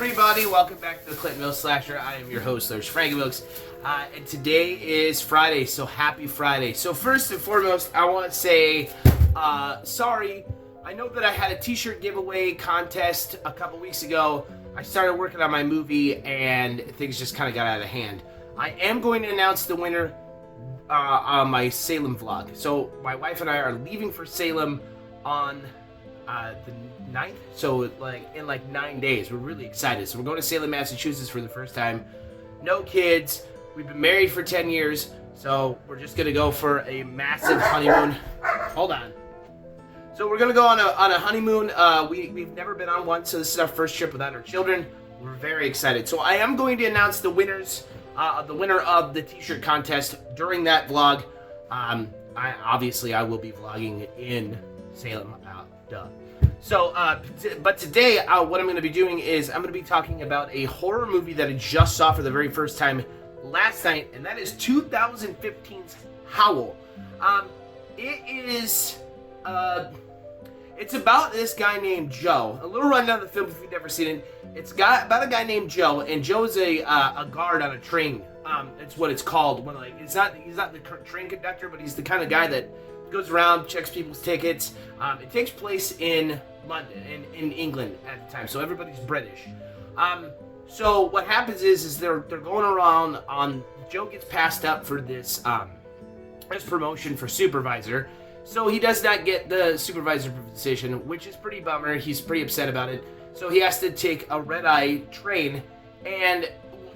everybody, welcome back to the Clintonville Slasher. I am your host, There's Frankie Wilkes, and today is Friday, so happy Friday. So first and foremost, I want to say, sorry. I know that I had a t-shirt giveaway contest a couple weeks ago. I started working on my movie, and things just kind of got out of hand. I am going to announce the winner on my Salem vlog. So my wife and I are leaving for Salem on the 9th, so in 9 days. We're really excited. So we're going to Salem, Massachusetts for the first time. No kids. We've been married for 10 years, so we're just gonna go for a massive honeymoon. Hold on. So we're gonna go on a honeymoon. We've never been on one, so this is our first trip without our children. We're very excited. So I am going to announce the winners, the winner of the t-shirt contest during that vlog. I will be vlogging in Salem. Duh. So, but today, what I'm going to be doing is I'm going to be talking about a horror movie that I just saw for the very first time last night, and that is 2015's HOWL. It's about this guy named Joe. A little rundown of the film if you've never seen it. It's about a guy named Joe, and Joe's a guard on a train. It's what it's called. He's not the train conductor, but he's the kind of guy that goes around, checks people's tickets. It takes place in London, in England at the time, so everybody's British. So what happens is they're going around on. Joe gets passed up for this promotion for supervisor, so he does not get the supervisor position, which is pretty bummer. He's pretty upset about it. So he has to take a red-eye train, and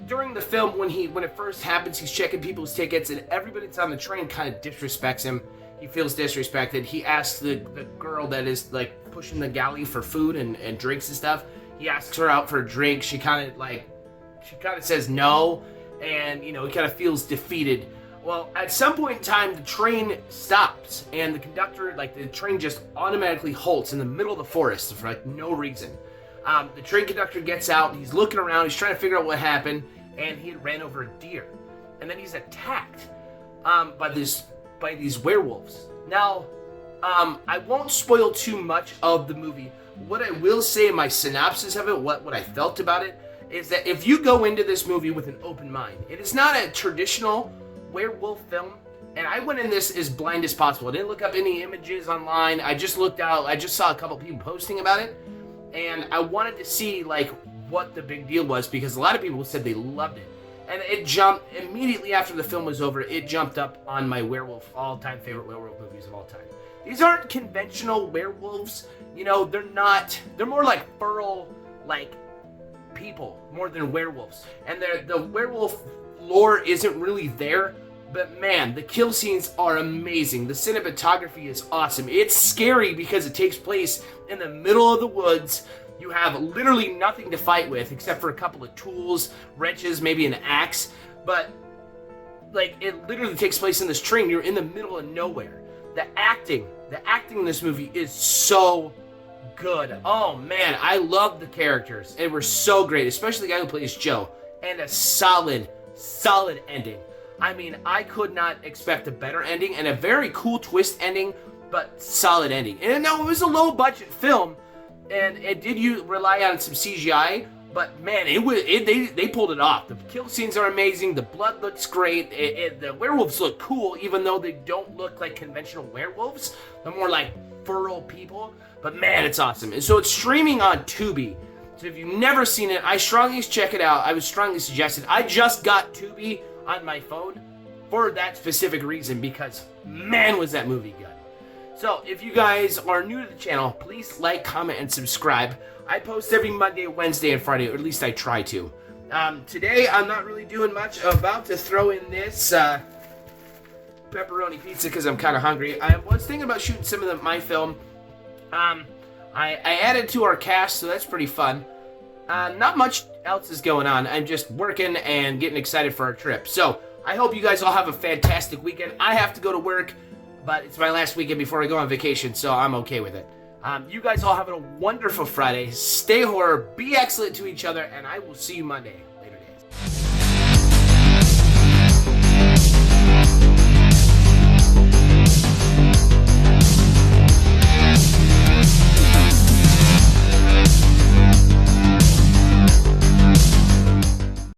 during the film, when it first happens, he's checking people's tickets, and everybody that's on the train kind of disrespects him. He feels disrespected. He asks the girl that is pushing the galley for food and drinks and stuff. He asks her out for a drink. She kind of says no, and he kind of feels defeated. Well, at some point in time, the train stops, and the conductor, the train just automatically halts in the middle of the forest for no reason. The train conductor gets out. He's looking around. He's trying to figure out what happened, and he had ran over a deer, and then he's attacked by these werewolves. Now, I won't spoil too much of the movie. What I will say in my synopsis of it, what I felt about it, is that if you go into this movie with an open mind, it is not a traditional werewolf film, and I went in this as blind as possible. I didn't look up any images online. I just saw a couple people posting about it, and I wanted to see what the big deal was, because a lot of people said they loved it. And it jumped immediately after the film was over. It jumped up on my all-time favorite werewolf movies of all time. These aren't conventional werewolves. They're more like feral, people more than werewolves. And the werewolf lore isn't really there. But man, the kill scenes are amazing. The cinematography is awesome. It's scary because it takes place in the middle of the woods. You have literally nothing to fight with except for a couple of tools, wrenches, maybe an axe. But, it literally takes place in this train. You're in the middle of nowhere. The acting in this movie is so good. Oh, man, I love the characters. They were so great, especially the guy who plays Joe. And a solid ending. I mean, I could not expect a better ending, and a very cool twist ending, but solid ending. And no, it was a low-budget film, and it did rely on some CGI, but man, they pulled it off. The kill scenes are amazing. The blood looks great. The werewolves look cool, even though they don't look like conventional werewolves. They're more like feral people. But man, it's awesome. And so it's streaming on Tubi. So if you've never seen it, I strongly check it out. I would strongly suggest it. I just got Tubi on my phone for that specific reason, because man, was that movie good. So, if you guys are new to the channel, please like, comment, and subscribe. I post every Monday, Wednesday, and Friday, or at least I try to. Today, I'm not really doing much. I'm about to throw in this pepperoni pizza because I'm kind of hungry. I was thinking about shooting some of my film. I added to our cast, so that's pretty fun. Not much else is going on. I'm just working and getting excited for our trip. So, I hope you guys all have a fantastic weekend. I have to go to work, but it's my last weekend before I go on vacation, so I'm okay with it. You guys all have a wonderful Friday. Stay horror, be excellent to each other, and I will see you Monday.